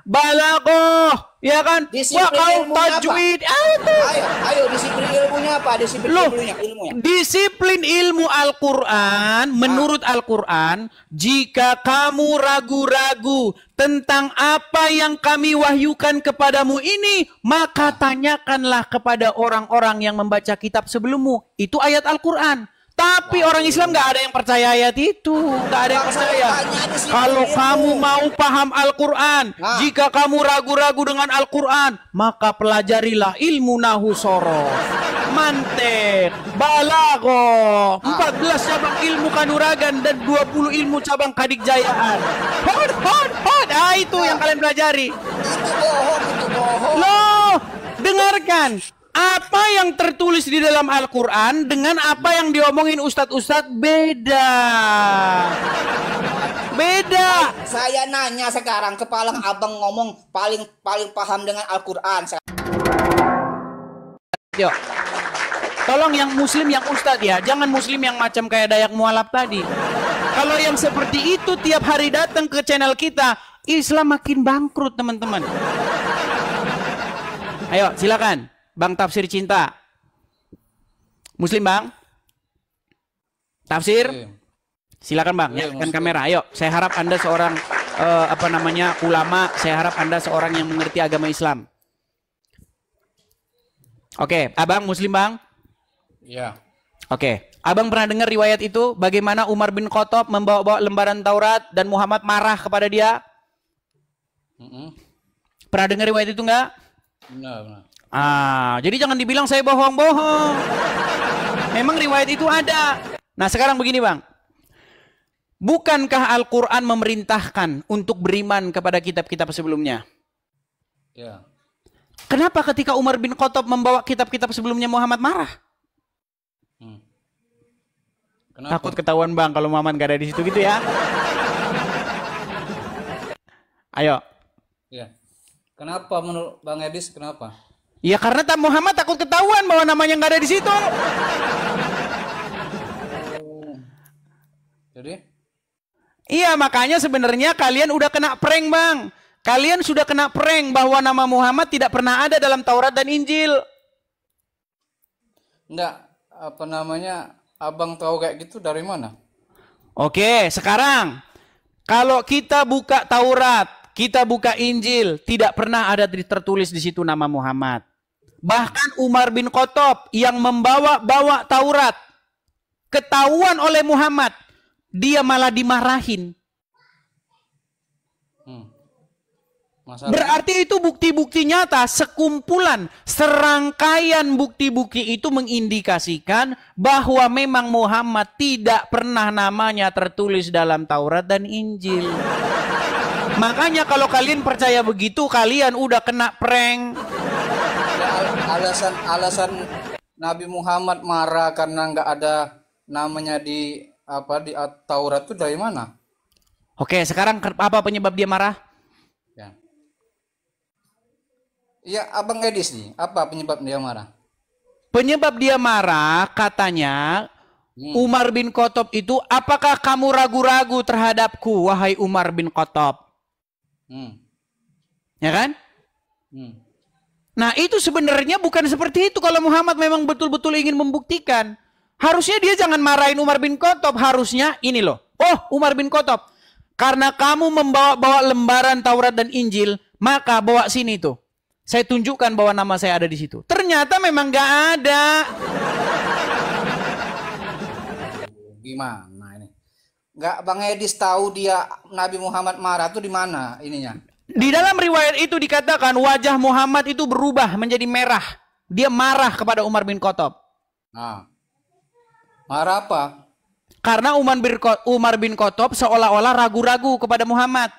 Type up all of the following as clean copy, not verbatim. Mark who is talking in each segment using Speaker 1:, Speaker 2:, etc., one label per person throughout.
Speaker 1: balaghah, ya kan? Wah,
Speaker 2: Disiplin
Speaker 1: kau
Speaker 2: ilmunya apa?
Speaker 1: tajwid.
Speaker 2: Ayo, disiplin ilmunya apa? Disiplin
Speaker 1: Loh,
Speaker 2: ilmunya.
Speaker 1: disiplin ilmu Al-Quran, menurut Al-Quran, jika kamu ragu-ragu tentang apa yang kami wahyukan kepadamu ini, maka tanyakanlah kepada orang-orang yang membaca kitab sebelummu. Itu ayat Al-Quran. Tapi orang Islam nggak ada yang percaya ayat itu, nggak ada yang percaya. Kalau kamu mau paham Al-Quran, jika kamu ragu-ragu dengan Al-Quran, maka pelajarilah ilmu nahu sorof, mantik, balaghah, 14 cabang ilmu kanuragan dan 20 ilmu cabang kadikjayaan. Hod. Itu yang kalian pelajari.
Speaker 2: Itu bohong.
Speaker 1: Loh, dengarkan. Apa yang tertulis di dalam Al-Quran dengan apa yang diomongin ustadz-ustadz beda.
Speaker 2: Saya nanya sekarang, kepala abang ngomong paling paham dengan Al-Quran.
Speaker 1: Yuk, tolong yang muslim yang ustadz ya, jangan muslim yang macam kayak Dayak Mualaf tadi. Kalau yang seperti itu tiap hari datang ke channel kita, Islam makin bangkrut teman-teman. Ayo silakan. Bang Tafsir Cinta. Muslim Bang? Tafsir? Silakan Bang, nyalakan kamera. Ayo, saya harap Anda seorang ulama, saya harap Anda seorang yang mengerti agama Islam. Oke, Abang Muslim Bang?
Speaker 2: Iya.
Speaker 1: Oke, Abang pernah dengar riwayat itu bagaimana Umar bin Khattab membawa-bawa lembaran Taurat dan Muhammad marah kepada dia? Pernah dengar riwayat itu enggak?
Speaker 2: Benar.
Speaker 1: Jadi jangan dibilang saya bohong-bohong. Memang riwayat itu ada. Nah sekarang begini Bang. Bukankah Al-Quran memerintahkan untuk beriman kepada kitab-kitab sebelumnya?
Speaker 2: Ya.
Speaker 1: Kenapa ketika Umar bin Khattab membawa kitab-kitab sebelumnya Muhammad marah?
Speaker 2: Kenapa?
Speaker 1: Takut ketahuan Bang kalau Muhammad gak ada di situ gitu ya. Ayo.
Speaker 2: Ya. Kenapa menurut Bang Edis kenapa?
Speaker 1: Ya karena Muhammad takut ketahuan bahwa namanya nggak ada di situ.
Speaker 2: Jadi?
Speaker 1: Iya makanya sebenarnya kalian udah kena prank Bang. Kalian sudah kena prank bahwa nama Muhammad tidak pernah ada dalam Taurat dan Injil.
Speaker 2: Enggak, abang tahu kayak gitu dari mana?
Speaker 1: Oke, sekarang kalau kita buka Taurat, kita buka Injil, tidak pernah ada tertulis di situ nama Muhammad. Bahkan Umar bin Khattab yang membawa Taurat, ketahuan oleh Muhammad, dia malah dimarahin. Berarti itu bukti-bukti nyata, sekumpulan, serangkaian bukti-bukti itu mengindikasikan bahwa memang Muhammad tidak pernah namanya tertulis dalam Taurat dan Injil. Makanya kalau kalian percaya begitu, kalian udah kena prank.
Speaker 2: Alasan Nabi Muhammad marah karena nggak ada namanya di Taurat itu dari mana?
Speaker 1: Oke, sekarang apa penyebab dia marah?
Speaker 2: Iya, Abang Edis nih, apa penyebab dia marah?
Speaker 1: Penyebab dia marah katanya Umar bin Khattab itu, apakah kamu ragu-ragu terhadapku wahai Umar bin Khattab? Ya kan? Nah itu sebenarnya bukan seperti itu. Kalau Muhammad memang betul-betul ingin membuktikan, harusnya dia jangan marahin Umar bin Khattab. Harusnya ini loh. Oh Umar bin Khattab, karena kamu membawa lembaran Taurat dan Injil, maka bawa sini tuh. Saya tunjukkan bahwa nama saya ada di situ. Ternyata memang gak ada.
Speaker 2: Gimana ini? Nggak Bang Edis tahu dia Nabi Muhammad marah tuh di mana ininya?
Speaker 1: Di dalam riwayat itu dikatakan wajah Muhammad itu berubah menjadi merah. Dia marah kepada Umar bin Khattab.
Speaker 2: Nah, marah apa?
Speaker 1: Karena Umar bin Khattab seolah-olah ragu-ragu kepada Muhammad.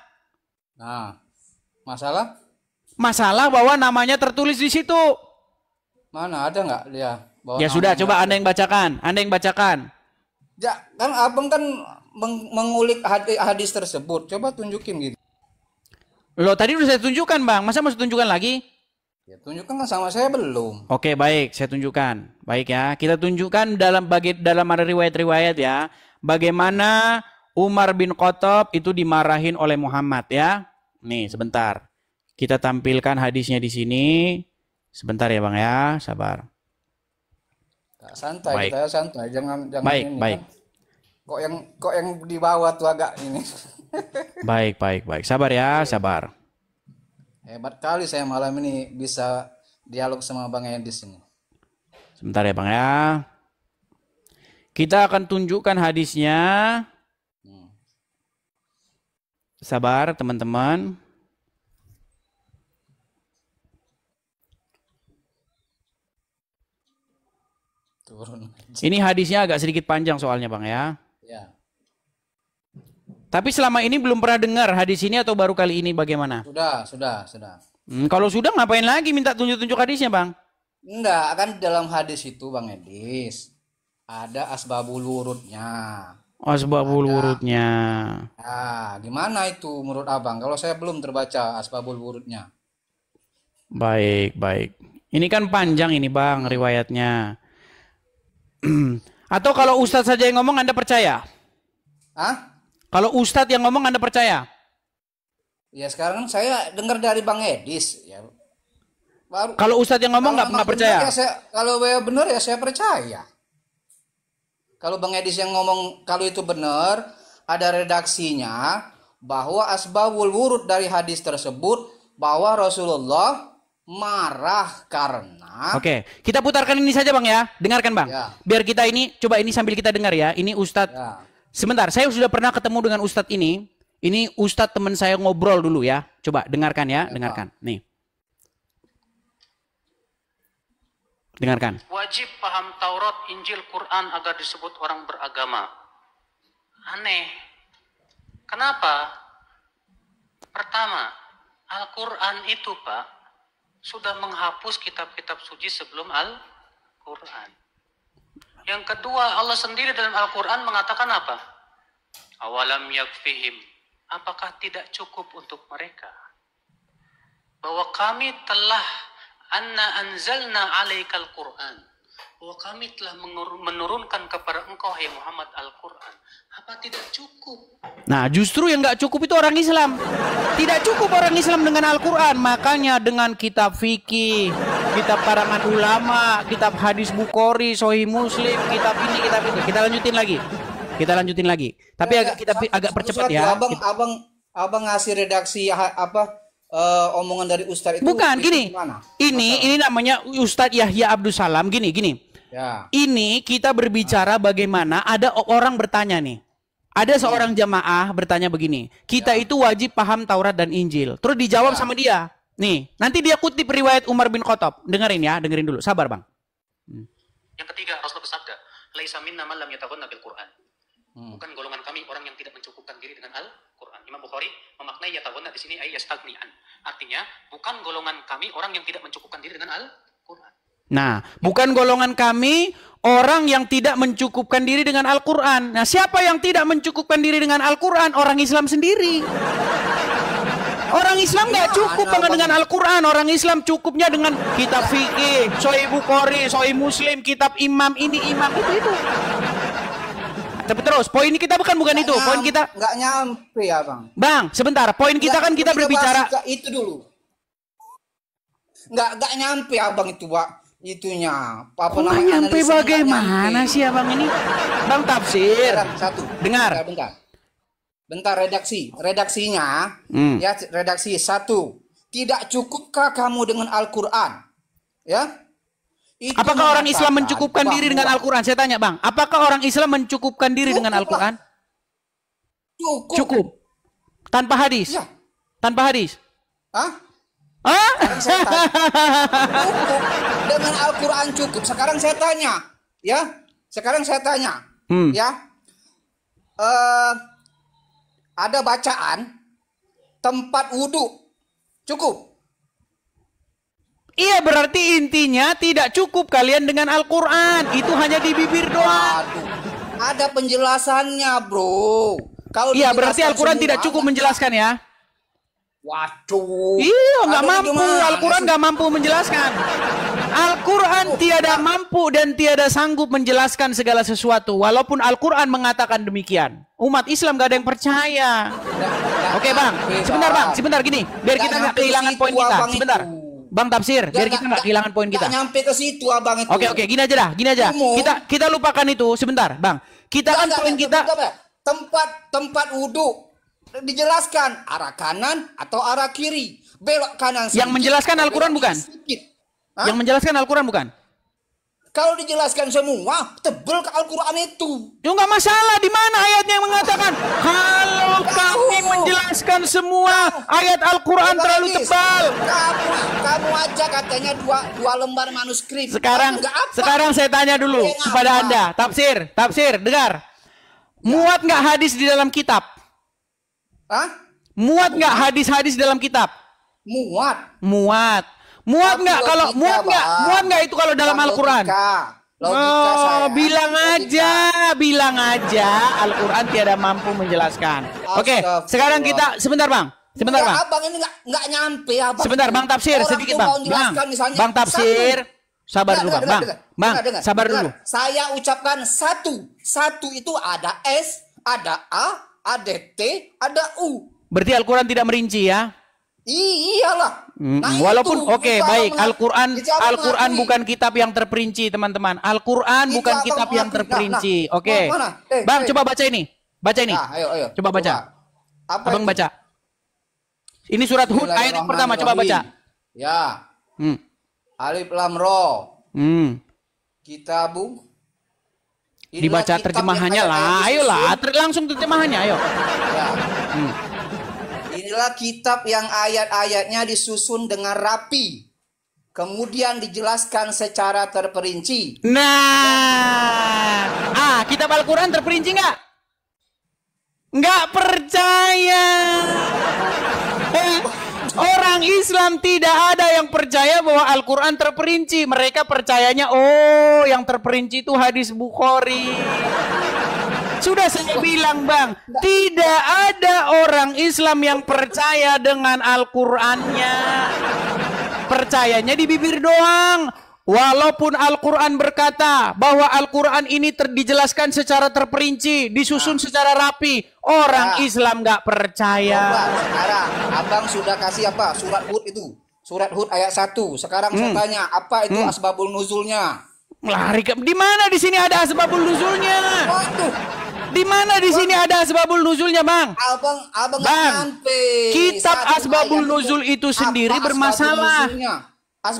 Speaker 2: Nah, masalah?
Speaker 1: Masalah bahwa namanya tertulis di situ.
Speaker 2: Mana ada nggak dia?
Speaker 1: Ya sudah, coba Anda yang bacakan. Anda yang bacakan.
Speaker 2: Ya, kan abang kan mengulik hadis tersebut. Coba tunjukin gitu.
Speaker 1: Loh tadi udah saya tunjukkan Bang, masa mau tunjukkan lagi?
Speaker 2: Ya tunjukkan kan sama saya belum.
Speaker 1: Oke baik, saya tunjukkan. Baik ya, kita tunjukkan dalam ada riwayat-riwayat ya. Bagaimana Umar bin Khattab itu dimarahin oleh Muhammad ya. Nih sebentar. Kita tampilkan hadisnya di sini. Sebentar ya Bang ya, sabar.
Speaker 2: Santai
Speaker 1: Baik.
Speaker 2: kita ya, santai. Jangan
Speaker 1: Baik,
Speaker 2: ini
Speaker 1: baik.
Speaker 2: kan. Kok yang di bawah tuh agak ini.
Speaker 1: Baik. Sabar ya, sabar.
Speaker 2: Hebat kali saya malam ini bisa dialog sama Bang Edis ini.
Speaker 1: Sebentar ya Bang ya. Kita akan tunjukkan hadisnya. Sabar teman-teman.
Speaker 2: Turun.
Speaker 1: Ini hadisnya agak sedikit panjang soalnya Bang ya.
Speaker 2: Ya.
Speaker 1: Tapi selama ini belum pernah dengar hadis ini atau baru kali ini bagaimana?
Speaker 2: Sudah.
Speaker 1: Kalau sudah ngapain lagi minta tunjuk-tunjuk hadisnya Bang?
Speaker 2: Enggak, kan dalam hadis itu Bang Edis ada asbabul wurudnya.
Speaker 1: Asbabul wurudnya.
Speaker 2: Nah, gimana itu menurut Abang? Kalau saya belum terbaca asbabul wurudnya.
Speaker 1: Baik. Ini kan panjang ini Bang riwayatnya. Atau kalau Ustadz saja yang ngomong Anda percaya?
Speaker 2: Hah?
Speaker 1: Kalau Ustadz yang ngomong Anda percaya?
Speaker 2: Ya sekarang saya dengar dari Bang Edis ya. Baru
Speaker 1: Kalau Ustadz yang ngomong nggak percaya?
Speaker 2: Ya kalau benar ya saya percaya. Kalau Bang Edis yang ngomong kalau itu benar, ada redaksinya bahwa asbabul wurud dari hadis tersebut bahwa Rasulullah marah karena.
Speaker 1: Oke, kita putarkan ini saja Bang ya. Dengarkan Bang.
Speaker 2: Ya.
Speaker 1: Biar kita ini, coba ini sambil kita dengar ya. Ini Ustadz.
Speaker 2: Ya.
Speaker 1: Sebentar, saya sudah pernah ketemu dengan Ustadz ini. Ini Ustadz teman saya ngobrol dulu ya. Coba dengarkan ya, dengarkan. Nih. Dengarkan.
Speaker 3: Wajib paham Taurat, Injil, Quran agar disebut orang beragama. Aneh. Kenapa? Pertama, Al-Quran itu Pak, sudah menghapus kitab-kitab suci sebelum Al-Quran. Yang kedua, Allah sendiri dalam Al-Quran mengatakan apa? Awalam yakfihim. Apakah tidak cukup untuk mereka? Bahwa kami telah anzalna alaikal Quran. Bahwa kami telah menurunkan kepada engkau, hai Muhammad, Al-Quran. Apa tidak cukup?
Speaker 1: Nah, justru yang nggak cukup itu orang Islam. Tidak cukup orang Islam dengan Al-Quran. Makanya dengan kitab fikih, kitab karangan ulama, kitab hadis Bukhari, Sahih Muslim, kitab ini, kitab itu. Kita lanjutin lagi. Tapi agak percepat ya.
Speaker 2: Abang ngasih redaksi omongan dari Ustadz itu.
Speaker 1: Bukan,
Speaker 2: itu
Speaker 1: gini.
Speaker 2: gimana?
Speaker 1: Ini namanya Ustadz Yahya Abdus Salam. Gini.
Speaker 2: Ya.
Speaker 1: Ini kita berbicara bagaimana ada orang bertanya nih. Ada seorang jamaah bertanya begini. Kita itu wajib paham Taurat dan Injil. Terus dijawab sama dia. Nih, nanti dia kutip riwayat Umar bin Khattab. Dengerin dulu. Sabar, Bang.
Speaker 3: Yang ketiga, Rasulullah bersabda, "Laisa minna man lam yataghanna bil Qur'an." Bukan golongan kami orang yang tidak mencukupkan diri dengan Al-Quran. Imam Bukhari memaknai yataghanna di sini ay yastagni'an. Artinya, bukan golongan kami orang yang tidak mencukupkan diri dengan Al-Quran.
Speaker 1: Nah, bukan golongan kami orang yang tidak mencukupkan diri dengan Al-Quran. Nah, siapa yang tidak mencukupkan diri dengan Al-Quran? Orang Islam sendiri. Orang Islam nggak cukup dengan Al-Quran. Orang Islam cukupnya dengan kitab fikih, Sahih Bukhari, Sahih Muslim, kitab imam ini, imam itu. Tapi terus, poin kita bukan itu. Poin kita
Speaker 2: nggak nyampe ya Bang.
Speaker 1: Bang, sebentar. Poin kita kan kita berbicara.
Speaker 2: Itu dulu. Nggak nyampe Abang itu Pak. Itunya. Apa namanya?
Speaker 1: Nyampe bagaimana sih Abang ini? Bang tafsir.
Speaker 2: Satu.
Speaker 1: Dengar.
Speaker 2: Bentar redaksinya. Ya, redaksi 1. Tidak cukupkah kamu dengan Al-Quran? Ya.
Speaker 1: Apakah orang Islam mencukupkan diri dengan Al-Quran? Saya tanya Bang, apakah orang Islam mencukupkan diri dengan Al-Quran? Cukup. Tanpa hadis?
Speaker 2: Ya.
Speaker 1: Tanpa hadis?
Speaker 2: Hah?
Speaker 1: Hah?
Speaker 2: Cukup. Dengan Al-Quran cukup. Sekarang saya tanya. Ya. Ya. Ada bacaan tempat wudhu. Cukup.
Speaker 1: Iya, berarti intinya tidak cukup kalian dengan Al-Quran. Itu hanya di bibir doang.
Speaker 2: Ada penjelasannya, bro. Kalau
Speaker 1: iya, berarti Al-Quran tidak cukup menjelaskan ya.
Speaker 2: Waduh.
Speaker 1: Iya, nggak mampu. Al-Quran nggak mampu menjelaskan. Al-Quran tiada mampu dan tiada sanggup menjelaskan segala sesuatu. Walaupun Al-Quran mengatakan demikian. Umat Islam gak ada yang percaya. Oke bang, sebentar bang, sebentar gini. Biar kita nggak kehilangan poin kita. Sebentar. Bang Tafsir, biar kita nggak kehilangan poin kita.
Speaker 2: Nyampe ke situ abang itu.
Speaker 1: Oke, gini aja dah, gini aja. Kita lupakan itu sebentar, bang. Kita kan poin kita.
Speaker 2: Tempat wudhu dijelaskan arah kanan atau arah kiri. Belok kanan.
Speaker 1: Yang menjelaskan Al-Quran bukan? Yang menjelaskan Al-Quran bukan?
Speaker 2: Kalau dijelaskan semua, tebel ke Al-Quran itu.
Speaker 1: Ya nggak masalah, di mana ayatnya yang mengatakan kalau kami menjelaskan semua ayat Al-Quran terlalu tebal.
Speaker 2: Kamu aja katanya dua lembar manuskrip.
Speaker 1: Sekarang saya tanya dulu kepada Anda, tafsir, dengar. Muat nggak hadis di dalam kitab? Muat nggak hadis-hadis dalam kitab? Muat nggak kalau muat nggak itu kalau dalam Al-Quran? Bilang aja Al-Quran tiada mampu menjelaskan. Oke, sekarang kita sebentar bang.
Speaker 2: Abang ini nggak nyampe abang.
Speaker 1: Sebentar bang Tafsir sedikit bang. Bang Tafsir, sabar dulu bang. Bang, sabar dulu.
Speaker 2: Saya ucapkan satu itu ada S, ada A, ada T, ada U.
Speaker 1: Berarti Al-Quran tidak merinci ya?
Speaker 2: Iyalah.
Speaker 1: Walaupun baik, Al-Quran bukan kitab yang terperinci teman-teman. Al-Quran bukan kitab yang terperinci. Oke. Bang, coba baca ini.
Speaker 2: Ayo.
Speaker 1: Coba baca. Abang baca. Ini surat Hud ayat yang pertama, coba baca.
Speaker 2: Ya. Alif Lam Ra. Kitabu.
Speaker 1: Dibaca terjemahannya lah. Ayolah, langsung terjemahannya, ayo.
Speaker 2: Ya. Inilah kitab yang ayat-ayatnya disusun dengan rapi. Kemudian dijelaskan secara terperinci.
Speaker 1: Nah, kitab Al-Quran terperinci nggak? Nggak percaya. Orang Islam tidak ada yang percaya bahwa Al-Quran terperinci. Mereka percayanya, yang terperinci itu hadis Bukhari. Sudah saya bilang bang, tidak ada orang Islam yang percaya dengan Al-Qurannya. Percayanya di bibir doang. Walaupun Al-Quran berkata bahwa Al-Quran ini dijelaskan secara terperinci, disusun secara rapi, orang Islam nggak percaya.
Speaker 2: Sekarang abang sudah kasih apa? Surat Hud itu. Surat Hud ayat 1. Sekarang saya tanya, apa itu asbabul nuzulnya?
Speaker 1: Lari ke di mana di sini ada asbabul nuzulnya?
Speaker 2: Waduh.
Speaker 1: Di mana di sini ada asbabul nuzulnya, Bang?
Speaker 2: Abang
Speaker 1: nyampe. Kitab asbabul nuzul itu sendiri bermasalah.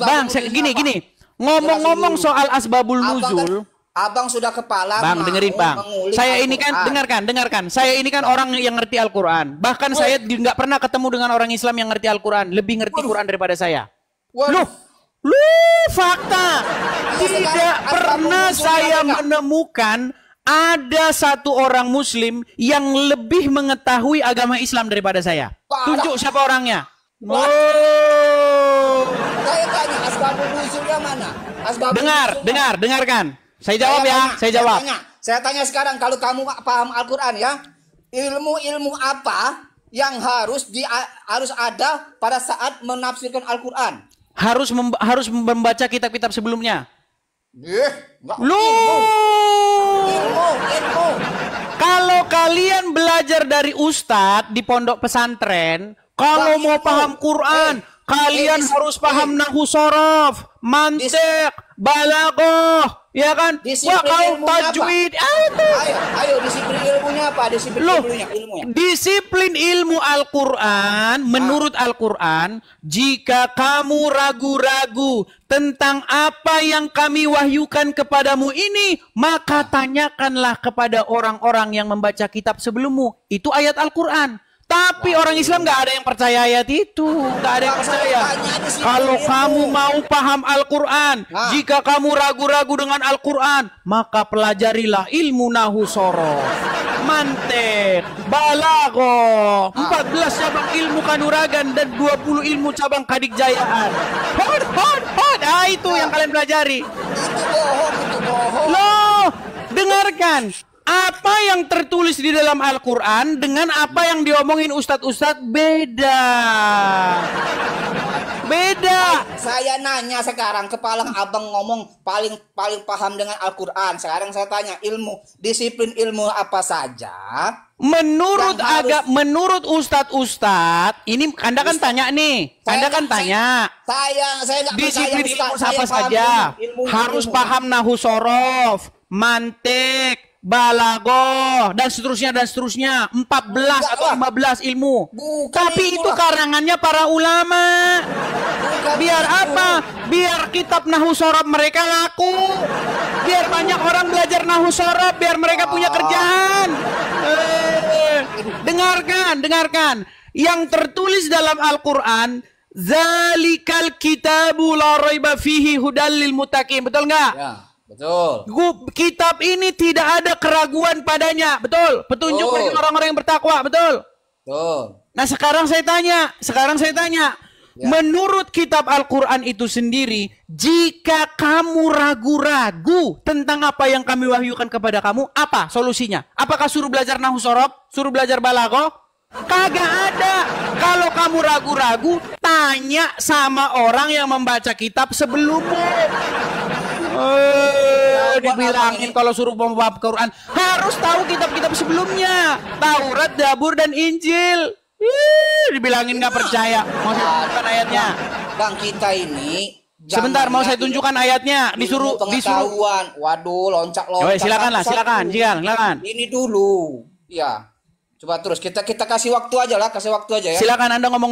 Speaker 1: Bang, gini. Ngomong-ngomong soal asbabul nuzul,
Speaker 2: abang sudah kepala.
Speaker 1: Bang, dengerin, Bang. Saya ini kan dengarkan. Saya ini kan orang yang ngerti Al-Qur'an. Bahkan saya nggak pernah ketemu dengan orang Islam yang ngerti Al-Qur'an, lebih ngerti Quran daripada saya. Loh, fakta. Tidak pernah saya menemukan ada satu orang Muslim yang lebih mengetahui agama Islam daripada saya. Tunjuk siapa orangnya.
Speaker 2: Saya tanya asbabul nuzulnya mana?
Speaker 1: Dengarkan. Saya jawab ya.
Speaker 2: Saya tanya sekarang, kalau kamu paham Al-Quran ya, ilmu apa yang harus ada pada saat menafsirkan Al-Quran?
Speaker 1: Harus membaca kitab-kitab sebelumnya.
Speaker 2: Ilmu.
Speaker 1: Kalau kalian belajar dari ustadz di pondok pesantren, kalau mau paham Quran, kalian harus paham nahwu shorof, mantiq, balaghah, ya kan? Kalau tajwid,
Speaker 2: ayo disiplin ilmunya apa?
Speaker 1: Disiplin ilmu Al-Quran, menurut Al-Quran, jika kamu ragu-ragu tentang apa yang kami wahyukan kepadamu ini, maka tanyakanlah kepada orang-orang yang membaca kitab sebelummu. Itu ayat Al-Quran. Tapi orang Islam nggak ada yang percaya ayat itu, nggak ada yang percaya. Kalau kamu mau paham Al-Quran, jika kamu ragu-ragu dengan Al-Quran, maka pelajarilah ilmu nahwu shorof, mantiq, balaghah, 14 cabang ilmu kanuragan dan 20 ilmu cabang kadikjayaan. Itu yang kalian pelajari.
Speaker 2: Itu bohong.
Speaker 1: Loh, dengarkan. Apa yang tertulis di dalam Al-Quran dengan apa yang diomongin ustadz-ustadz beda.
Speaker 2: Saya nanya sekarang, kepala abang ngomong paling paham dengan Al-Quran. Sekarang saya tanya, disiplin ilmu apa saja?
Speaker 1: Menurut Ustadz, ini Anda kan tanya nih. Anda kan tanya.
Speaker 2: Saya nggak
Speaker 1: Disiplin
Speaker 2: percaya,
Speaker 1: ilmu
Speaker 2: Ustaz.
Speaker 1: apa
Speaker 2: Saya paham
Speaker 1: saja? Harus
Speaker 2: ilmu.
Speaker 1: paham nahu sorof, mantik, balagoh, dan seterusnya. 14
Speaker 2: Enggak
Speaker 1: atau
Speaker 2: lah.
Speaker 1: 15 ilmu.
Speaker 2: Bukan
Speaker 1: Tapi itu
Speaker 2: itulah.
Speaker 1: karangannya para ulama.
Speaker 2: Bukan
Speaker 1: Biar
Speaker 2: itu.
Speaker 1: apa? Biar kitab nahu sorof mereka laku. Biar banyak orang belajar nahu sorof, biar mereka punya kerjaan. Dengarkan. Yang tertulis dalam Al-Quran, Zalikal kitabu la raiba fihi hudal lil muttaqin. Betul nggak?
Speaker 2: Ya, betul.
Speaker 1: Kitab ini tidak ada keraguan padanya. Betul. Petunjuk
Speaker 2: Betul.
Speaker 1: bagi orang-orang yang bertakwa. Betul.
Speaker 2: Betul.
Speaker 1: Nah sekarang saya tanya.
Speaker 2: Ya.
Speaker 1: Menurut kitab Al-Quran itu sendiri, jika kamu ragu-ragu tentang apa yang kami wahyukan kepada kamu, apa solusinya? Apakah suruh belajar nahu sorof? Suruh belajar balaghah? Kagak ada. Kalau kamu ragu-ragu, tanya sama orang yang membaca kitab sebelummu. Dibilangin kalau suruh membawa Quran harus tahu kitab-kitab sebelumnya, Taurat, Zabur, dan Injil. Dibilangin nggak percaya. Mau saya tunjukkan ayatnya?
Speaker 2: Bang, kita ini
Speaker 1: Sebentar, mau
Speaker 2: zamannya
Speaker 1: saya tunjukkan ayatnya.
Speaker 2: ilmu pengetahuan. Waduh, loncat-loncat.
Speaker 1: Silakan.
Speaker 2: Ini dulu. Ya. Coba terus kita kasih waktu aja ya.
Speaker 1: Silakan Anda ngomong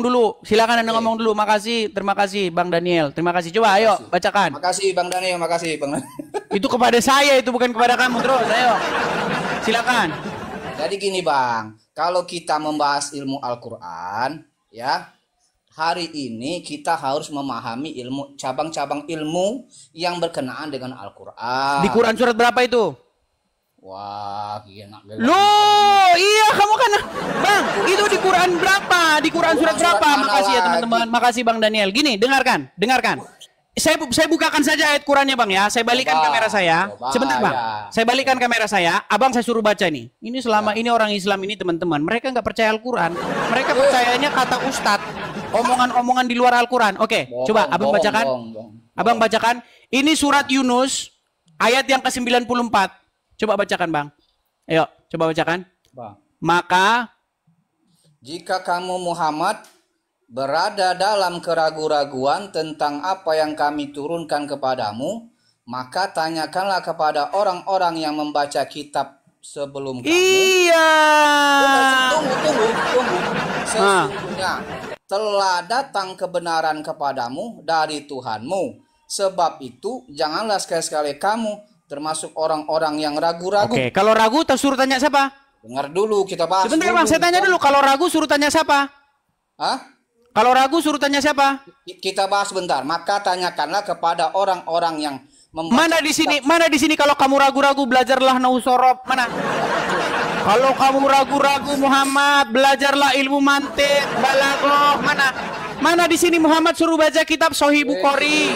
Speaker 1: dulu. Makasih, terima kasih Bang Daniel. Terima kasih. Coba ayo bacakan.
Speaker 2: Makasih Bang Daniel.
Speaker 1: Itu kepada saya, itu bukan kepada kamu. Terus ayo. Silakan.
Speaker 2: Jadi gini Bang, kalau kita membahas ilmu Al-Quran, ya, hari ini kita harus memahami cabang-cabang ilmu yang berkenaan dengan Al-Quran.
Speaker 1: Di Quran surat berapa itu?
Speaker 2: Wah, gila.
Speaker 1: Loh, iya kamu kan, Bang, itu di Quran berapa? Di Quran surat
Speaker 2: Surat
Speaker 1: berapa?
Speaker 2: mana
Speaker 1: Makasih ya
Speaker 2: lagi?
Speaker 1: teman-teman, makasih Bang Daniel. Gini, dengarkan. Saya bukakan saja ayat Qurannya Bang ya. Saya balikan kamera saya. Sebentar Bang.
Speaker 2: Ya.
Speaker 1: Saya balikan kamera saya. Abang saya suruh baca nih. Ini selama ini orang Islam ini teman-teman, mereka nggak percaya Al-Quran. Mereka percayanya kata Ustadz. Omongan-omongan di luar Al-Quran. Oke, coba Abang bacakan. Abang bacakan. Ini surat Yunus ayat yang ke-94. Coba bacakan Bang. Ayo, coba bacakan.
Speaker 2: Bang.
Speaker 1: Maka
Speaker 2: Jika kamu Muhammad berada dalam keraguan-raguan tentang apa yang kami turunkan kepadamu, maka tanyakanlah kepada orang-orang yang membaca kitab sebelum kamu.
Speaker 1: iya.
Speaker 2: Tunggu. Sesungguhnya telah datang kebenaran kepadamu dari Tuhanmu. Sebab itu janganlah sekali-sekali kamu termasuk orang-orang yang ragu-ragu.
Speaker 1: Oke, kalau ragu suruh tanya siapa?
Speaker 2: Dengar dulu, kita bahas.
Speaker 1: Sebentar
Speaker 2: dulu.
Speaker 1: Bang, saya tanya dulu. Kalau ragu suruh tanya siapa?
Speaker 2: Hah?
Speaker 1: Kalau ragu suruh tanya siapa?
Speaker 2: Kita bahas bentar. Maka tanyakanlah kepada orang-orang yang
Speaker 1: Mana di sini kalau kamu ragu-ragu belajarlah nahu sorof. Mana? Kalau kamu ragu-ragu Muhammad belajarlah ilmu mantik, balaghah. Mana di sini Muhammad suruh baca kitab Sahih Bukhari.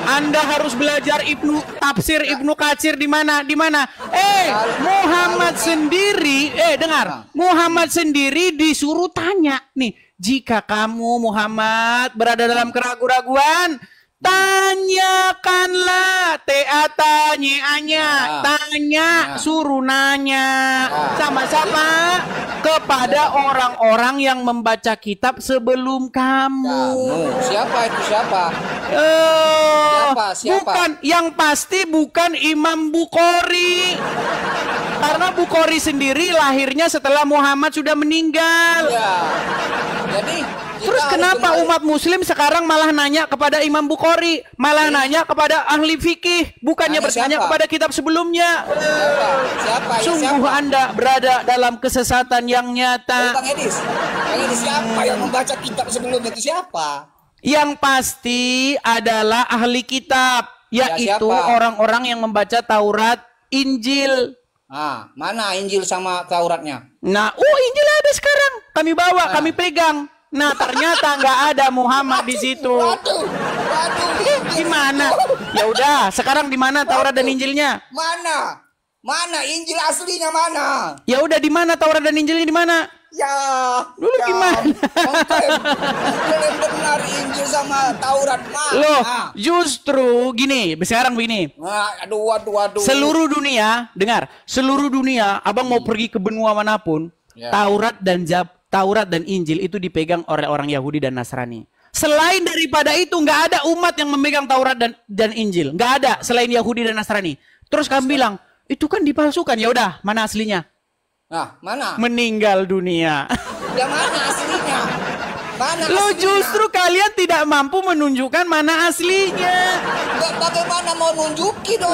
Speaker 1: Anda harus belajar tafsir Ibnu Katsir di mana? Muhammad sendiri, dengar. Muhammad sendiri disuruh tanya nih, jika kamu Muhammad berada dalam keraguan-raguan, tanyakanlah, suruh nanya sama siapa? Kepada orang-orang yang membaca kitab sebelum kamu.
Speaker 2: Siapa itu siapa? Siapa?
Speaker 1: Bukan, yang pasti bukan Imam Bukhari. Karena Bukhari sendiri lahirnya setelah Muhammad sudah meninggal.
Speaker 2: Ya. Jadi
Speaker 1: terus kenapa umat muslim sekarang malah nanya kepada Imam Bukhari, malah nanya kepada ahli fikih, bukannya bertanya kepada kitab sebelumnya?
Speaker 2: Siapa?
Speaker 1: Sungguh Anda berada dalam kesesatan yang nyata.
Speaker 2: Bang Edis, siapa yang membaca kitab sebelumnya itu siapa?
Speaker 1: Yang pasti adalah ahli kitab, yaitu orang-orang yang membaca Taurat, Injil.
Speaker 2: Mana Injil sama Tauratnya?
Speaker 1: Nah, Injil ada sekarang. Kami bawa, kami pegang. Nah, ternyata nggak ada Muhammad di situ.
Speaker 2: Waduh.
Speaker 1: Gimana? Ya udah, sekarang di mana Taurat dan Injilnya?
Speaker 2: Mana Injil aslinya mana?
Speaker 1: Ya udah, di mana Taurat dan Injilnya di mana?
Speaker 2: Ya.
Speaker 1: Dulu gimana?
Speaker 2: Yang benar Injil agama Taurat mana?
Speaker 1: Loh, justru gini, sekarang begini.
Speaker 2: Nah, aduh.
Speaker 1: Seluruh dunia, dengar, seluruh dunia, abang mau pergi ke benua manapun,
Speaker 2: Ya.
Speaker 1: Taurat dan Injil itu dipegang oleh orang Yahudi dan Nasrani. Selain daripada itu, nggak ada umat yang memegang Taurat dan Injil, nggak ada selain Yahudi dan Nasrani. Terus kami bilang, itu kan dipalsukan. Ya udah, mana aslinya?
Speaker 2: Nah, mana?
Speaker 1: Meninggal dunia.
Speaker 2: Ya mana aslinya? Mana
Speaker 1: Lo
Speaker 2: aslinya?
Speaker 1: justru kalian tidak mampu menunjukkan mana aslinya.
Speaker 2: Bagaimana mau nunjukin dong?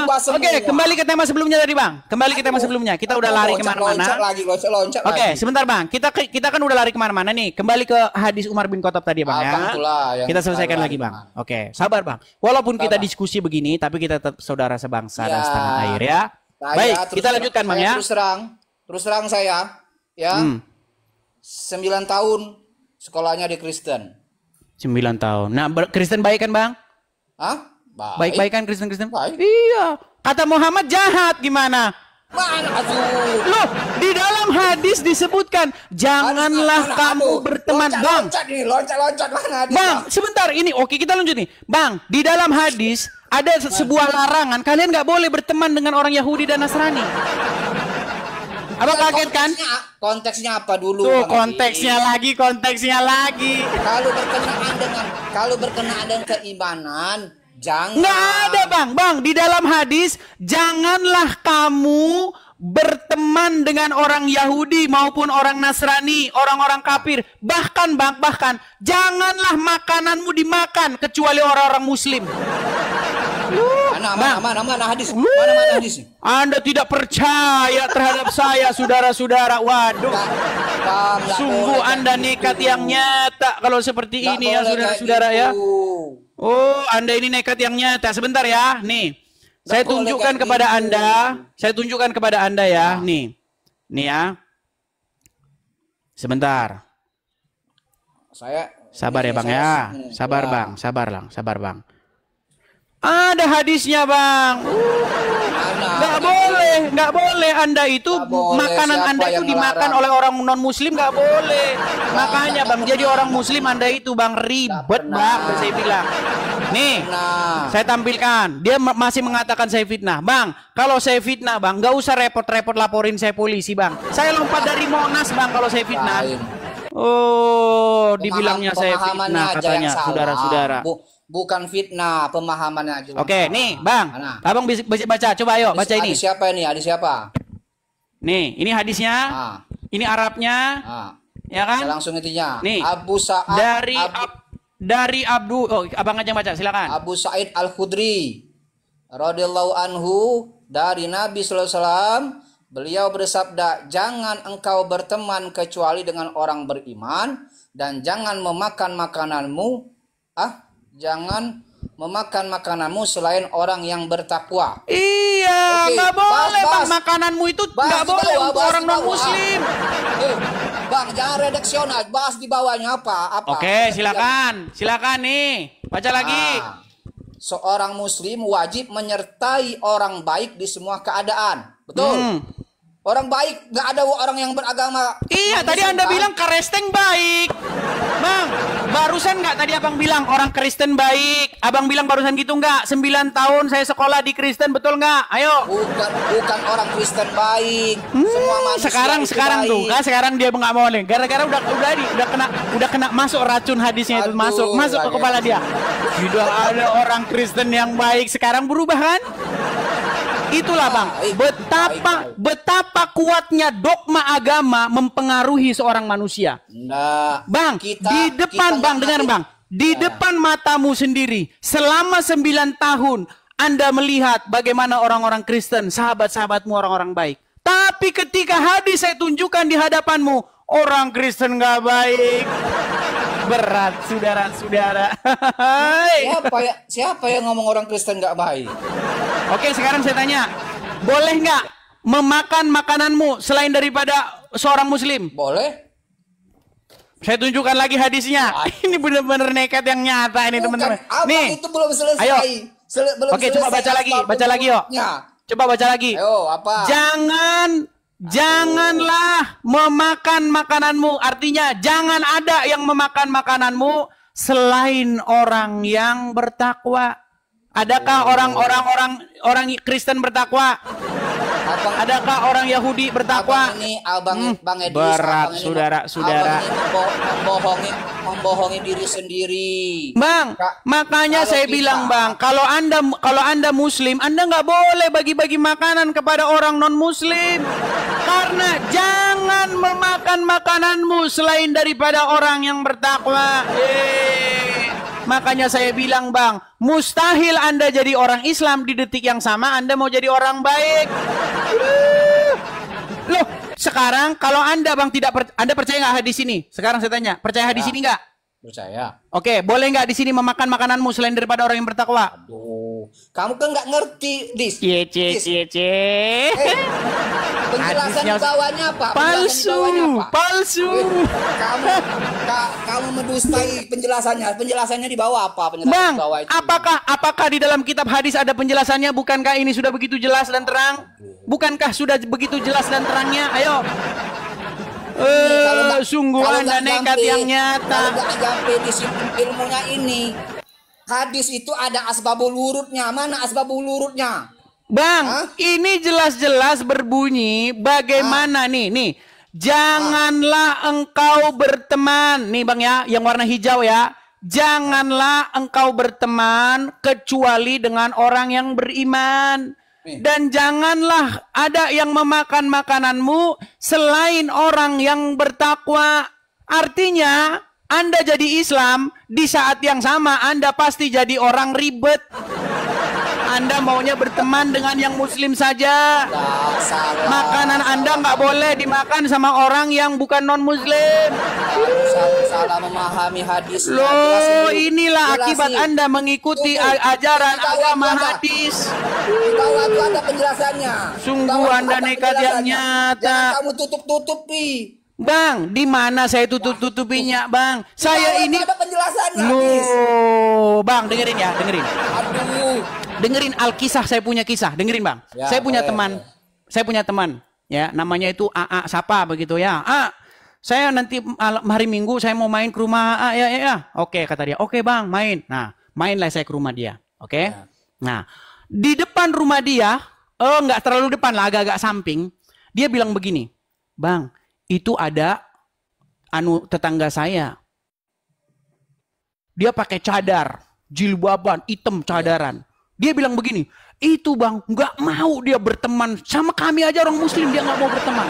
Speaker 1: Oke, kembali ke tema sebelumnya tadi, Bang. Kembali ke tema sebelumnya. Kita udah lari kemana-mana.
Speaker 2: Loncat
Speaker 1: Oke,
Speaker 2: lagi.
Speaker 1: sebentar, Bang. Kita kan udah lari kemana-mana nih. Kembali ke hadis Umar bin Khattab tadi, Bang,
Speaker 2: Abang
Speaker 1: ya.
Speaker 2: itulah yang
Speaker 1: Kita selesaikan
Speaker 2: lari
Speaker 1: lagi, Bang.
Speaker 2: kemana.
Speaker 1: Oke, sabar, Bang. Walaupun kita
Speaker 2: Sabar.
Speaker 1: diskusi begini, tapi kita tetap saudara sebangsa dan
Speaker 2: Ya.
Speaker 1: setanah air, ya. Baik, kita lanjutkan, Bang, ya.
Speaker 2: Terus terang saya, ya. 9 tahun sekolahnya di Kristen.
Speaker 1: 9 tahun. Nah, Kristen baik kan, Bang?
Speaker 2: Hah?
Speaker 1: Baik-baik kan Kristen?
Speaker 2: Baik.
Speaker 1: Iya. Kata Muhammad jahat gimana?
Speaker 2: Mana aduh?
Speaker 1: Loh, di dalam hadis disebutkan janganlah kamu berteman, Bang.
Speaker 2: Loncat mana hadis?
Speaker 1: Bang, sebentar ini. Oke, kita lanjut nih. Bang, di dalam hadis ada sebuah larangan. Kalian nggak boleh berteman dengan orang Yahudi dan Nasrani. Abang kaget kan?
Speaker 2: Konteksnya apa dulu?
Speaker 1: Tuh,
Speaker 2: Bang
Speaker 1: konteksnya lagi.
Speaker 2: Kalau berkenaan dengan keimanan, jangan.
Speaker 1: Nggak ada, Bang. Bang, di dalam hadis janganlah kamu berteman dengan orang Yahudi maupun orang Nasrani, orang-orang kafir. Bahkan, Bang, janganlah makananmu dimakan kecuali orang-orang Muslim.
Speaker 2: Mana hadis? Mana hadis?
Speaker 1: Anda tidak percaya terhadap saya, saudara-saudara. Waduh. Sungguh Anda nekat yang nyata kalau seperti ini ya, saudara-saudara ya. Oh, Anda ini nekat yang nyata. Sebentar ya, nih. Saya tunjukkan kepada Anda. Saya tunjukkan kepada Anda ya, nih. Nih ya. Sebentar. Sabar ya, Bang ya. Sabar, Bang. Sabar, Bang. Ada hadisnya, Bang. Nggak boleh Anda itu makanan Anda itu dimakan oleh orang non Muslim, nggak boleh. Makanya, Bang, jadi orang Muslim Anda itu, Bang, ribet, Bang, saya bilang. Nih, saya tampilkan. Dia masih mengatakan saya fitnah, Bang. Kalau saya fitnah, Bang, nggak usah repot-repot laporin saya polisi, Bang. Saya lompat dari Monas, Bang, kalau saya fitnah. Oh, dibilangnya saya fitnah katanya, saudara-saudara.
Speaker 2: Bukan fitnah, pemahamannya aja.
Speaker 1: Oke, nih, Bang. Abang bisa baca, coba ayo baca ini.
Speaker 2: Hadis siapa ini? Hadis siapa?
Speaker 1: Nih, ini hadisnya. Ini Arabnya. Ya kan?
Speaker 2: Saya langsung intinya.
Speaker 1: Nih.
Speaker 2: Abu Sa'ad
Speaker 1: dari Abang aja yang baca, silakan.
Speaker 2: Abu Sa'id Al-Khudri radhiyallahu anhu, dari Nabi sallallahu alaihi wasallam, beliau bersabda, "Jangan engkau berteman kecuali dengan orang beriman, dan jangan memakan makananmu selain orang yang bertakwa."
Speaker 1: Iya, nggak boleh, Bang. Makananmu itu nggak boleh untuk orang non Muslim.
Speaker 2: Bang, jangan redaksional. Bahas di bawahnya apa?
Speaker 1: Oke, silakan nih. Baca lagi.
Speaker 2: Seorang Muslim wajib menyertai orang baik di semua keadaan. Betul. Orang baik, nggak ada orang yang beragama.
Speaker 1: Iya, tadi Anda bilang Kristen baik. Bang, barusan nggak tadi Abang bilang orang Kristen baik? Abang bilang barusan gitu nggak? 9 tahun saya sekolah di Kristen, betul nggak? Ayo.
Speaker 2: Bukan orang Kristen baik. Semua manusia
Speaker 1: sekarang
Speaker 2: baik.
Speaker 1: tuh, kan sekarang dia nggak mau nih. Gara-gara udah kena masuk racun hadisnya itu, masuk ke kepala dia. Sudah ada orang Kristen yang baik, sekarang berubah kan? Itulah, Bang, betapa kuatnya dogma agama mempengaruhi seorang manusia. Bang, di depan, Bang, dengar, Bang, di depan matamu sendiri, selama 9 tahun Anda melihat bagaimana orang-orang Kristen, sahabat-sahabatmu orang-orang baik. Tapi ketika hadis saya tunjukkan di hadapanmu, orang Kristen nggak baik. Berat, saudara-saudara.
Speaker 2: Siapa yang ngomong orang Kristen nggak baik?
Speaker 1: Oke, sekarang saya tanya, boleh nggak memakan makananmu selain daripada seorang Muslim?
Speaker 2: Boleh.
Speaker 1: Saya tunjukkan lagi hadisnya. Ini benar-benar nekat yang nyata ini, teman-teman. Nih,
Speaker 2: itu belum selesai.
Speaker 1: Ayo. Oke, coba baca lagi, yuk. Coba baca lagi.
Speaker 2: Ayo, apa?
Speaker 1: Janganlah memakan makananmu. Artinya, jangan ada yang memakan makananmu selain orang yang bertakwa? Adakah orang Kristen bertakwa? Adakah orang Yahudi bertakwa?
Speaker 2: Abang ini Bang Edis,
Speaker 1: Berat,
Speaker 2: abang ini
Speaker 1: saudara.
Speaker 2: abang ini membohongi diri sendiri.
Speaker 1: Bang, makanya
Speaker 2: kalau
Speaker 1: saya
Speaker 2: kita-
Speaker 1: bilang Bang, kalau anda Muslim, Anda nggak boleh bagi-bagi makanan kepada orang non Muslim, karena jangan memakan makananmu selain daripada orang yang bertakwa. Makanya saya bilang Bang, mustahil Anda jadi orang Islam di detik yang sama Anda mau jadi orang baik. Loh, sekarang kalau Anda Bang Anda percaya nggak hadis ini? Sekarang saya tanya, percaya hadis ini nggak?
Speaker 2: Percaya.
Speaker 1: Oke, boleh nggak di sini memakan makananmu selain daripada orang yang bertakwa?
Speaker 2: Aduh, kamu kan nggak ngerti, Dis.
Speaker 1: Cie.
Speaker 2: Penjelasan di
Speaker 1: Hadisnya-
Speaker 2: bawahnya apa?
Speaker 1: Palsu.
Speaker 2: Kamu mendustai penjelasannya. Penjelasannya di bawah apa? Penjelasan
Speaker 1: Bang,
Speaker 2: di bawah itu.
Speaker 1: apakah di dalam kitab hadis ada penjelasannya? Bukankah ini sudah begitu jelas dan terang? Bukankah sudah begitu jelas dan terangnya? Ayo. Sungguh
Speaker 2: kalau
Speaker 1: Anda
Speaker 2: nggak
Speaker 1: nekat
Speaker 2: nyampe-
Speaker 1: yang nyata.
Speaker 2: Kalau nggak nyampe di ilmunya ini, hadis itu ada asbabul wurudnya. Mana asbabul wurudnya?
Speaker 1: Bang,
Speaker 2: Hah?
Speaker 1: ini jelas-jelas berbunyi bagaimana nih. Janganlah engkau berteman. Nih Bang ya, yang warna hijau ya. Janganlah engkau berteman kecuali dengan orang yang beriman.
Speaker 2: Nih.
Speaker 1: Dan janganlah ada yang memakan makananmu selain orang yang bertakwa. Artinya, Anda jadi Islam, di saat yang sama Anda pasti jadi orang ribet. Anda maunya berteman dengan yang Muslim saja.
Speaker 2: Salah.
Speaker 1: Makanan Anda nggak boleh dimakan sama orang yang bukan non-Muslim.
Speaker 2: Salah memahami hadis.
Speaker 1: Loh, inilah akibat Anda mengikuti ajaran agama hadis.
Speaker 2: Di bawah itu ada penjelasannya.
Speaker 1: Sungguh
Speaker 2: Di bawah
Speaker 1: Anda
Speaker 2: ada
Speaker 1: nekat yang
Speaker 2: penjelasannya.
Speaker 1: nyata.
Speaker 2: Jangan kamu tutup-tutupi.
Speaker 1: Bang, di mana saya tutup-tutupinya, Bang?
Speaker 2: Di
Speaker 1: Saya
Speaker 2: bawah
Speaker 1: ini
Speaker 2: itu ada penjelasannya. Hadis.
Speaker 1: Loh, Bang, dengerin ya, dengerin.
Speaker 2: Aduh.
Speaker 1: Dengerin Alkisah, saya punya kisah. Dengerin Bang.
Speaker 2: Ya,
Speaker 1: Saya punya
Speaker 2: boleh,
Speaker 1: teman.
Speaker 2: boleh.
Speaker 1: Saya punya teman. Ya, namanya itu AA Sapa begitu ya. Saya nanti hari Minggu saya mau main ke rumah AA ya. Oke, kata dia. Oke Bang, main. Nah, mainlah saya ke rumah dia. Oke.
Speaker 2: Ya.
Speaker 1: Nah, di depan rumah dia, nggak terlalu depan lah, agak-agak samping. Dia bilang begini, Bang, itu ada tetangga saya. Dia pakai cadar, jilbaban, hitam cadaran. Dia bilang begini, itu Bang, nggak mau dia berteman sama kami aja orang Muslim, dia nggak mau berteman.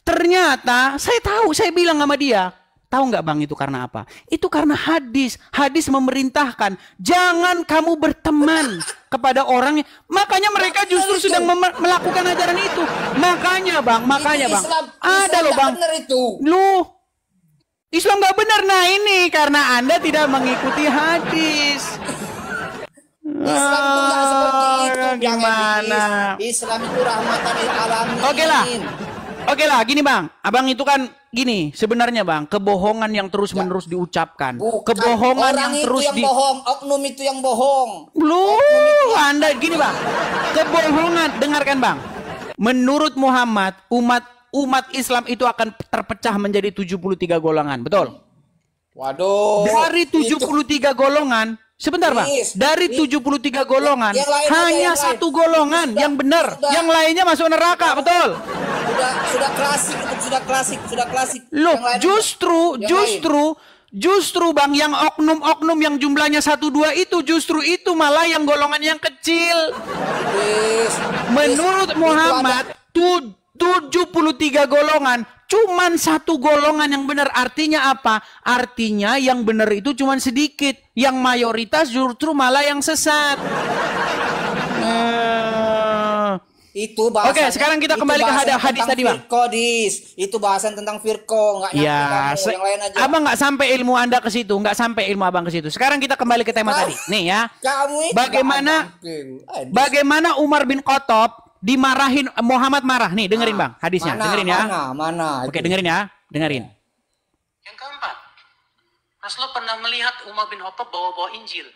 Speaker 1: Ternyata saya tahu, saya bilang sama dia, tahu nggak Bang itu karena apa? Itu karena hadis. Hadis memerintahkan jangan kamu berteman kepada orang. Makanya mereka justru sedang melakukan ajaran itu. Makanya Bang, ada loh Bang.
Speaker 2: Bener itu.
Speaker 1: Loh, Islam nggak benar. Nah ini karena Anda tidak mengikuti hadis.
Speaker 2: Islam itu nggak seperti itu. Bang
Speaker 1: Gimana?
Speaker 2: Edis. Islam itu rahmatan lil alamin.
Speaker 1: Oke lah, gini Bang. Abang itu kan gini, sebenarnya Bang, kebohongan yang terus-menerus diucapkan.
Speaker 2: Bukan.
Speaker 1: Kebohongan
Speaker 2: Orang
Speaker 1: yang
Speaker 2: itu
Speaker 1: terus
Speaker 2: yang bohong, oknum itu yang bohong.
Speaker 1: Loh, Anda gini Bang. Kebohongan, dengarkan Bang. Menurut Muhammad, umat Islam itu akan terpecah menjadi 73 golongan, betul?
Speaker 2: Waduh.
Speaker 1: Dari 73 golongan, sebentar Bang. Dari 73 golongan,
Speaker 2: yang lain
Speaker 1: hanya
Speaker 2: yang
Speaker 1: satu
Speaker 2: lain.
Speaker 1: golongan yang benar, yang lainnya masuk neraka, betul?
Speaker 2: Sudah klasik itu, sudah klasik.
Speaker 1: Loh,
Speaker 2: Yang lain
Speaker 1: justru Bang, yang oknum-oknum yang jumlahnya 1-2 itu justru itu malah yang golongan yang kecil.
Speaker 2: Yes.
Speaker 1: Menurut Muhammad 73 golongan, cuman satu golongan yang benar. Artinya apa? Artinya yang benar itu cuman sedikit, yang mayoritas justru malah yang sesat.
Speaker 2: Itu bahasan.
Speaker 1: Oke, sekarang kita kembali ke hadis tadi, Bang.
Speaker 2: Itu bahasan tentang firqo, nggak nyampe
Speaker 1: Ya,
Speaker 2: kamu, yang lain aja.
Speaker 1: Abang nggak sampai ilmu Anda ke situ, nggak sampai ilmu Abang ke situ. Sekarang kita kembali ke tema tadi. Nih ya.
Speaker 2: Kamu itu
Speaker 1: Bagaimana Umar bin Khattab dimarahin Muhammad marah. Nih, dengerin Bang hadisnya. Dengerin ya.
Speaker 2: Mana?
Speaker 1: Oke, dengerin ya. Dengerin.
Speaker 3: Yang keempat, Rasulullah pernah melihat Umar bin Khattab bawa-bawa Injil.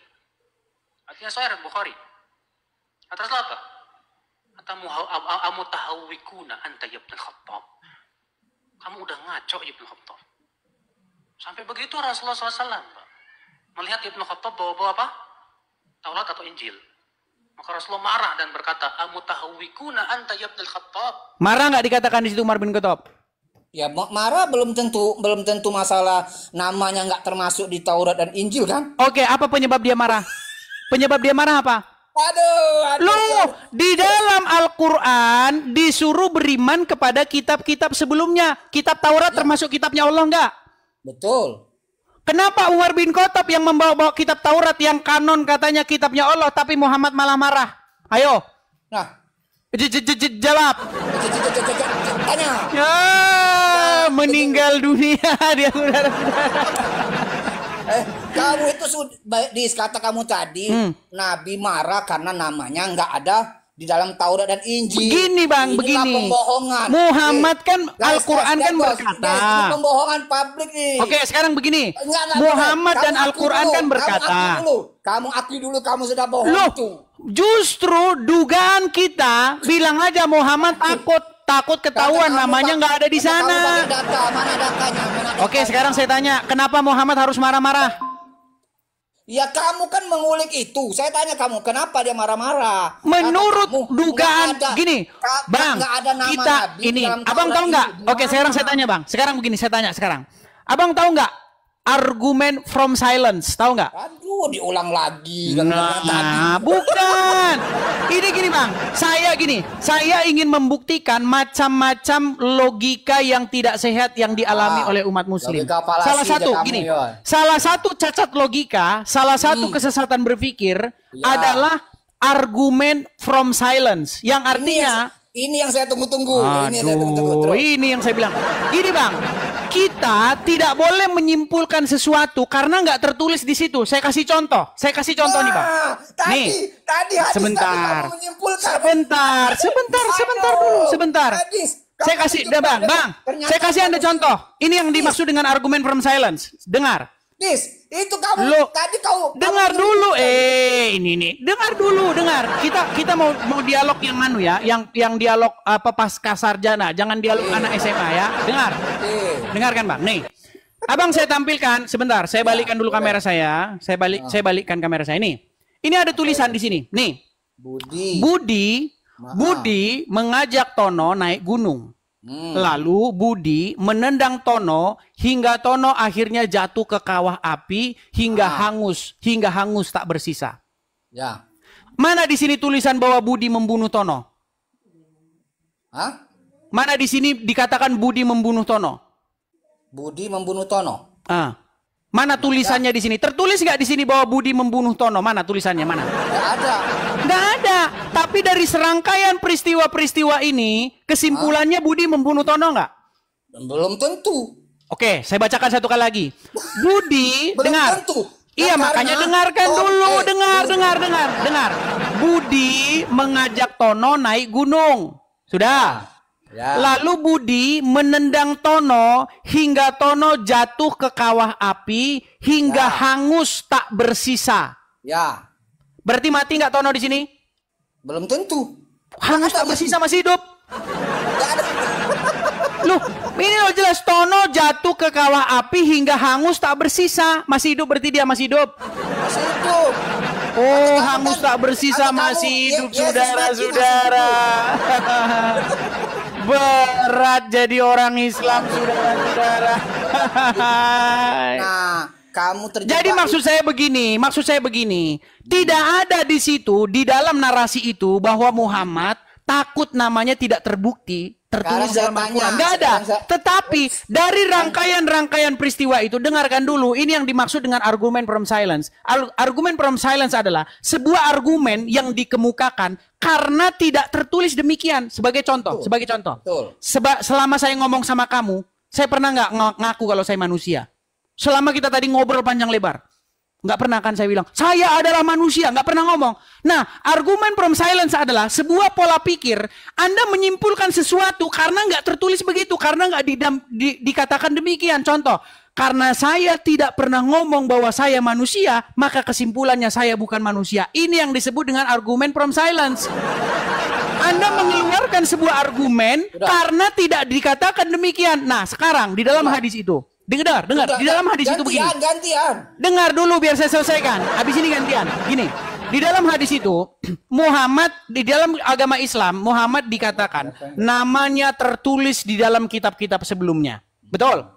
Speaker 3: Artinya Sahih Bukhari. Kata Rasulullah apa? Kata amutahawwikuna anta ya ibn Khattab. Kamu udah ngaco ya ibn Khattab. Sampai begitu Rasulullah SAW, Pak. Melihat Ibnu Khattab bawa-bawa apa? Taurat atau Injil. Maka Rasulullah marah dan berkata, "Amutahawwikuna anta ya Ibnul Khattab?"
Speaker 1: Marah nggak dikatakan di situ Umar bin Khattab?
Speaker 2: Ya marah belum tentu masalah namanya nggak termasuk di Taurat dan Injil kan?
Speaker 1: Oke, apa penyebab dia marah? Penyebab dia marah apa?
Speaker 2: Aduh.
Speaker 1: Loh, di dalam Al-Quran disuruh beriman kepada kitab-kitab sebelumnya. Kitab Taurat termasuk kitabnya Allah nggak?
Speaker 2: Betul.
Speaker 1: Kenapa Umar bin Khattab yang membawa kitab Taurat yang kanon katanya kitabnya Allah, tapi Muhammad malah marah? Ayo.
Speaker 2: Nah.
Speaker 1: Jawab.
Speaker 2: Tanya.
Speaker 1: Ya, meninggal dunia dia, saudara-saudara.
Speaker 2: Kamu itu kata kamu tadi, Nabi marah karena namanya nggak ada di dalam Taurat dan Injil.
Speaker 1: Begini bang,
Speaker 2: Inilah
Speaker 1: begini.
Speaker 2: Pembohongan.
Speaker 1: Muhammad kan Al-Quran kan berkata.
Speaker 2: Ini pembohongan publik nih.
Speaker 1: Oke, sekarang begini.
Speaker 2: Enggak,
Speaker 1: Muhammad dan
Speaker 2: kamu
Speaker 1: Al-Quran
Speaker 2: akui
Speaker 1: kan
Speaker 2: dulu.
Speaker 1: berkata.
Speaker 2: Kamu akui dulu kamu sudah bohong
Speaker 1: Loh,
Speaker 2: itu.
Speaker 1: justru dugaan kita bilang aja Muhammad takut ketahuan namanya nggak ada di sana.
Speaker 2: Kamu pakai data, mana datanya?
Speaker 1: Oke, sekarang saya tanya, kenapa Muhammad harus marah-marah?
Speaker 2: Ya kamu kan mengulik itu. Saya tanya kamu, kenapa dia marah-marah?
Speaker 1: Menurut
Speaker 2: Kamu,
Speaker 1: dugaan
Speaker 2: nggak ada.
Speaker 1: gini, bang,
Speaker 2: nggak ada nama
Speaker 1: kita
Speaker 2: Nabi
Speaker 1: ini,
Speaker 2: dalam
Speaker 1: abang
Speaker 2: Taurat
Speaker 1: tahu nggak?
Speaker 2: ini.
Speaker 1: Oke, sekarang saya tanya bang. Sekarang begini, saya tanya sekarang. Abang tahu nggak argumen from silence? Tahu nggak?
Speaker 2: Aduh, diulang lagi.
Speaker 1: Nah, bukan. Ini gini bang, saya ingin membuktikan macam-macam logika yang tidak sehat yang dialami oleh umat muslim.
Speaker 2: Logika falasi
Speaker 1: Salah satu
Speaker 2: aja kamu,
Speaker 1: gini,
Speaker 2: ya.
Speaker 1: salah satu cacat logika, salah satu kesesatan berpikir adalah argumen from silence, yang artinya
Speaker 2: Ini yang saya tunggu-tunggu. Ini yang saya tunggu-tunggu.
Speaker 1: aduh, ini yang saya bilang. Gini bang, kita tidak boleh menyimpulkan sesuatu karena nggak tertulis di situ. Saya kasih contoh nih bang.
Speaker 2: Tadi hadis
Speaker 1: sebentar,
Speaker 2: kamu menyimpulkan.
Speaker 1: sebentar. Saya kasih, bang, saya kasih Anda contoh. Ini yang dimaksud dengan argumen from silence. Dengar.
Speaker 2: Dis, itu kamu
Speaker 1: Loh,
Speaker 2: tadi kau
Speaker 1: dengar dulu. Ini nih. Dengar dulu. Kita mau dialog yang mana ya? Yang dialog apa pasca sarjana. Jangan dialog anak SMA ya. Dengar. Dengarkan bang. Nih. Abang saya tampilkan sebentar. Saya balikkan dulu kamera saya. Saya balikkan kamera saya. Ini ada tulisan di sini. Nih. Budi mengajak Tono naik gunung. Lalu Budi menendang Tono hingga Tono akhirnya jatuh ke kawah api hingga hangus tak bersisa.
Speaker 2: Ya.
Speaker 1: Mana di sini tulisan bahwa Budi membunuh Tono?
Speaker 2: Hah?
Speaker 1: Mana di sini dikatakan Budi membunuh Tono?
Speaker 2: Budi membunuh Tono.
Speaker 1: Mana tulisannya di sini? Tertulis nggak di sini bahwa Budi membunuh Tono? Mana tulisannya? Mana?
Speaker 2: Nggak ada.
Speaker 1: Nggak ada. Tapi dari serangkaian peristiwa-peristiwa ini, kesimpulannya Budi membunuh Tono nggak?
Speaker 2: Belum tentu.
Speaker 1: Oke, saya bacakan satu kali lagi. Budi,
Speaker 2: Belum
Speaker 1: dengar.
Speaker 2: tentu.
Speaker 1: Iya,
Speaker 2: Karena-
Speaker 1: makanya dengarkan dulu. Dengar. Budi mengajak Tono naik gunung. Sudah.
Speaker 2: Ya.
Speaker 1: Lalu Budi menendang Tono hingga Tono jatuh ke kawah api hingga hangus tak bersisa.
Speaker 2: Ya.
Speaker 1: Berarti mati nggak Tono di sini?
Speaker 2: Belum tentu.
Speaker 1: Hangus tak bersisa, masih hidup.
Speaker 2: Nggak ada.
Speaker 1: Loh, ini loh jelas Tono jatuh ke kawah api hingga hangus tak bersisa. Masih hidup, berarti dia masih hidup.
Speaker 2: Masih hidup.
Speaker 1: Oh,
Speaker 2: Kamu
Speaker 1: hangus
Speaker 2: kan-
Speaker 1: tak bersisa,
Speaker 2: kamu-
Speaker 1: masih hidup,
Speaker 2: Yesus mati,
Speaker 1: saudara-saudara. Berat jadi orang Islam, saudara-saudara.
Speaker 2: Nah, kamu terjebak.
Speaker 1: Jadi maksud saya begini, tidak ada di situ, di dalam narasi itu bahwa Muhammad takut namanya tidak terbukti, tertulis dalam
Speaker 2: Sekarang saya
Speaker 1: Al-Quran.
Speaker 2: tanya,
Speaker 1: Nggak ada.
Speaker 2: sekarang saya-
Speaker 1: Tetapi dari rangkaian peristiwa itu, dengarkan dulu, ini yang dimaksud dengan argumen from silence. Argumen from silence adalah sebuah argumen yang dikemukakan karena tidak tertulis demikian. Sebagai contoh.
Speaker 2: Betul.
Speaker 1: Selama saya ngomong sama kamu, saya pernah nggak ngaku kalau saya manusia? Selama kita tadi ngobrol panjang lebar, nggak pernah kan saya bilang, saya adalah manusia, nggak pernah ngomong. Nah, argumen from silence adalah sebuah pola pikir, Anda menyimpulkan sesuatu karena nggak tertulis begitu, karena nggak dikatakan demikian. Contoh, karena saya tidak pernah ngomong bahwa saya manusia, maka kesimpulannya saya bukan manusia. Ini yang disebut dengan argumen from silence. Anda mengeluarkan sebuah argumen karena tidak dikatakan demikian. Nah, sekarang di dalam hadis itu, Dengar. Di dalam hadis itu begini.
Speaker 2: Gantian.
Speaker 1: Dengar dulu biar saya selesaikan. Habis ini gantian. Gini. Di dalam hadis itu, Muhammad, di dalam agama Islam, Muhammad dikatakan namanya tertulis di dalam kitab-kitab sebelumnya. Betul?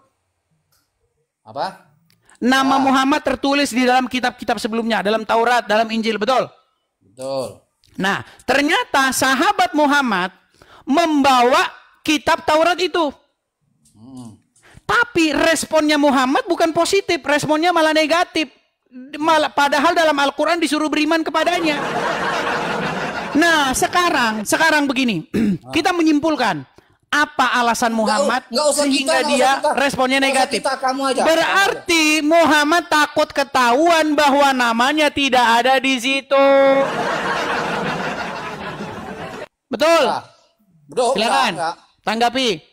Speaker 2: Apa?
Speaker 1: Nama Muhammad tertulis di dalam kitab-kitab sebelumnya, dalam Taurat, dalam Injil, betul?
Speaker 2: Betul.
Speaker 1: Nah, ternyata sahabat Muhammad membawa kitab Taurat itu. Tapi responnya Muhammad bukan positif, responnya malah negatif. Padahal dalam Al-Quran disuruh beriman kepadanya. Nah, sekarang begini. Kita menyimpulkan apa alasan Muhammad sehingga dia responnya negatif. Berarti Muhammad takut ketahuan bahwa namanya tidak ada di situ. Betul?
Speaker 2: Betul.
Speaker 1: Silakan. Tanggapi.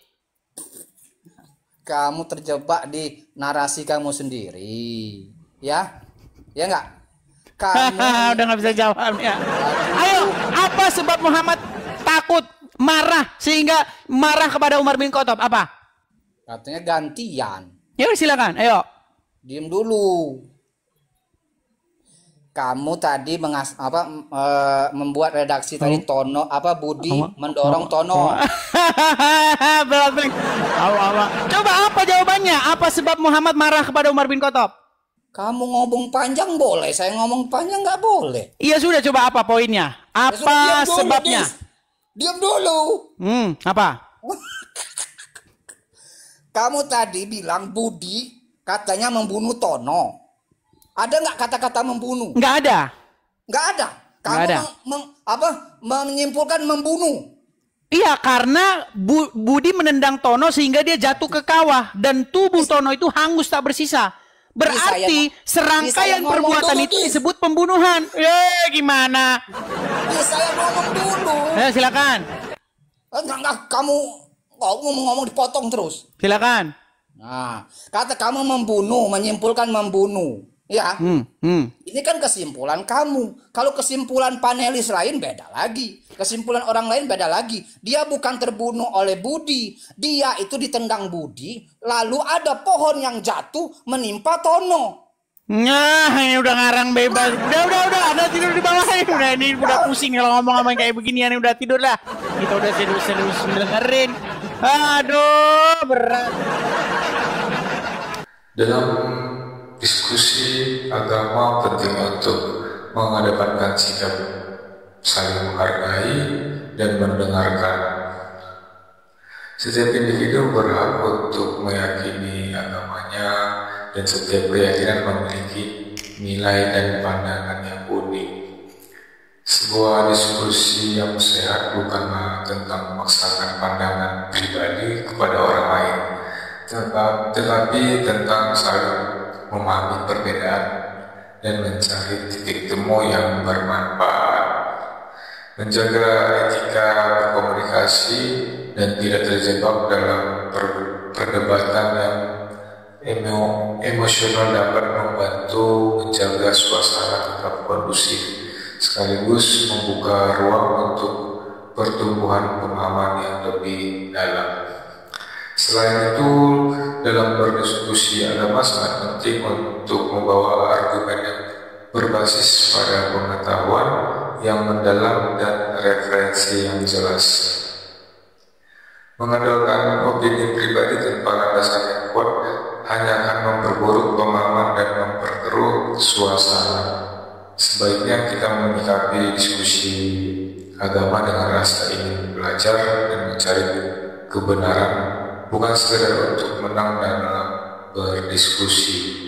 Speaker 2: Kamu terjebak di narasi kamu sendiri. Ya? Ya enggak? Kamu
Speaker 1: udah nggak bisa jawab ya. Ayo, apa sebab Muhammad takut, marah sehingga marah kepada Umar bin Khattab? Apa?
Speaker 2: Katanya gantian.
Speaker 1: Ya silakan, ayo.
Speaker 2: Diam dulu. Kamu tadi membuat redaksi tadi Tono Budi mendorong Tono.
Speaker 1: Coba apa jawabannya? Apa sebab Muhammad marah kepada Umar bin Khattab?
Speaker 2: Kamu ngomong panjang boleh, saya ngomong panjang nggak boleh.
Speaker 1: Iya sudah, coba apa poinnya? Apa sebabnya?
Speaker 2: Diam dulu.
Speaker 1: Apa?
Speaker 2: Kamu tadi bilang Budi katanya membunuh Tono. Ada nggak kata-kata membunuh?
Speaker 1: Nggak ada.
Speaker 2: Nggak ada. Kamu menyimpulkan membunuh. Iya,
Speaker 1: karena Budi menendang Tono sehingga dia jatuh ke kawah dan tubuh Tono itu hangus tak bersisa. Berarti serangkaian perbuatan itu disebut pembunuhan. Gimana?
Speaker 2: Saya ngomong dulu.
Speaker 1: Silakan.
Speaker 2: Enggak, kamu ngomong dipotong terus.
Speaker 1: Silakan.
Speaker 2: Nah, kata kamu membunuh, menyimpulkan membunuh. Ya. Ini kan kesimpulan kamu. Kalau kesimpulan panelis lain beda lagi. Kesimpulan orang lain beda lagi. Dia bukan terbunuh oleh Budi. Dia itu ditendang Budi. Lalu ada pohon yang jatuh menimpa Tono.
Speaker 1: Nah, ini udah ngarang bebas. Udah. Ada tidur di bawah. Ini udah pusing kalau ngomong kayak beginian. Udah tidur lah. Kita udah serius dengerin. Aduh, berat.
Speaker 4: Dalam diskusi agama penting untuk mengedepankan sikap saling menghargai dan mendengarkan. Setiap individu berhak untuk meyakini agamanya dan setiap keyakinan memiliki nilai dan pandangan yang unik. Sebuah diskusi yang sehat bukanlah tentang memaksakan pandangan pribadi kepada orang lain, tetapi tentang saling memahami perbedaan dan mencari titik temu yang bermanfaat, menjaga etika berkomunikasi dan tidak terjebak dalam perdebatan yang emosional dapat membantu menjaga suasana tetap kondusif sekaligus membuka ruang untuk pertumbuhan pemahaman yang lebih dalam. Selain itu, dalam berdiskusi agama sangat penting untuk membawa argumen yang berbasis pada pengetahuan yang mendalam dan referensi yang jelas. Mengandalkan opini pribadi tanpa landasan yang kuat hanya akan memperburuk pemahaman dan memperkeruh suasana. Sebaiknya kita menyikapi diskusi agama dengan rasa ingin belajar dan mencari kebenaran, bukan sekedar untuk menang dalam berdiskusi.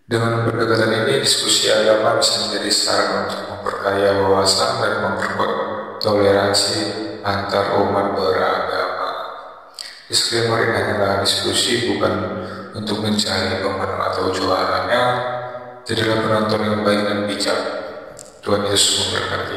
Speaker 4: Dengan pendekatan ini, diskusi agama bisa menjadi sarana untuk memperkaya wawasan dan memperkuat toleransi antar umat beragama. Disclaimer ini hanyalah diskusi, bukan untuk mencari pemenang atau juaranya. Jadilah penonton yang baik dan bijak. Tuhan Yesus memberkati.